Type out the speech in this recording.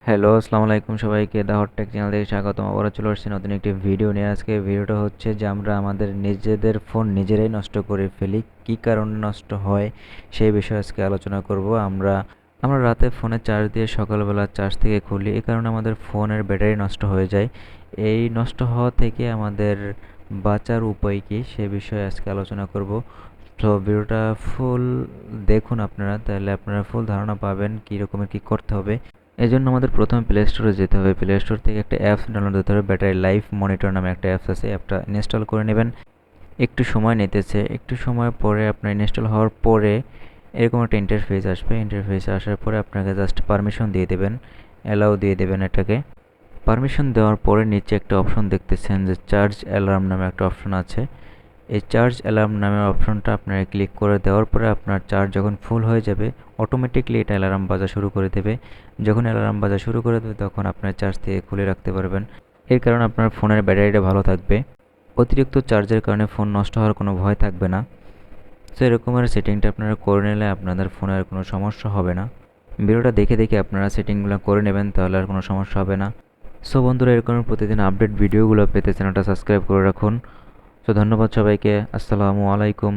Hello, আসসালামু আলাইকুম সবাইকে। দা হট টেক চ্যানেল থেকে স্বাগতম। আবারও চলে আসছি নতুন একটি ভিডিও নিয়ে। আজকে ভিডিওটা হচ্ছে যে আমরা আমাদের নিজেদের ফোন নিজেরাই নষ্ট করে ফেলি। কী কারণে নষ্ট হয় সেই বিষয়ে আজকে আলোচনা করব। আমরা রাতে ফোনে চার্জ দিয়ে সকালবেলা চার্জ থেকে খুলি, এই কারণে আমাদের ফোনের ব্যাটারি নষ্ট হয়ে যায়। এই নষ্ট হওয়া থেকে আমাদের বাঁচার উপায় কী সে বিষয়ে আজকে আলোচনা করব। তো ভিডিওটা ফুল দেখুন আপনারা, তাহলে আপনারা ফুল ধারণা পাবেন কী রকমের কী করতে হবে। এজন্য আমাদের প্রথমে প্লে স্টোরে যেতে হবে। প্লে স্টোর থেকে একটা অ্যাপস ডাউনলোড করতে হবে। ব্যাটারি লাইফ মনিটর নামে একটা অ্যাপস আছে, অ্যাপটা ইনস্টল করে নেবেন। একটু সময় নিতেছে, একটু সময় পরে আপনার ইনস্টল হওয়ার পরে এরকম একটা ইন্টারফেস আসবে। ইন্টারফেস আসার পরে আপনাকে জাস্ট পারমিশন দিয়ে দেবেন, অ্যালাউ দিয়ে দেবেন এটাকে। পারমিশন দেওয়ার পরে নিচে একটা অপশন দেখতেছেন যে চার্জ অ্যালার্ম নামে একটা অপশন আছে। এই চার্জ অ্যালার্ম নামের অপশনটা আপনারা ক্লিক করে দেওয়ার পরে আপনার চার্জ যখন ফুল হয়ে যাবে অটোমেটিকলি এটা অ্যালার্ম বাজা শুরু করে দেবে। যখন অ্যালার্ম বাজা শুরু করে দেবে তখন আপনার চার্জ থেকে খুলে রাখতে পারবেন। এর কারণে আপনার ফোনের ব্যাটারিটা ভালো থাকবে। অতিরিক্ত চার্জের কারণে ফোন নষ্ট হওয়ার কোনো ভয় থাকবে না। তো এরকমের সেটিংটা আপনারা করে নিলে আপনাদের ফোনের কোনো সমস্যা হবে না। ভিডিওটা দেখে দেখে আপনারা সেটিংগুলো করে নেবেন, তাহলে আর কোনো সমস্যা হবে না। সো বন্ধুরা, এরকম প্রতিদিন আপডেট ভিডিওগুলো পেতে চ্যানেলটা সাবস্ক্রাইব করে রাখুন। তো ধন্যবাদ সবাইকে। আসসালামু আলাইকুম।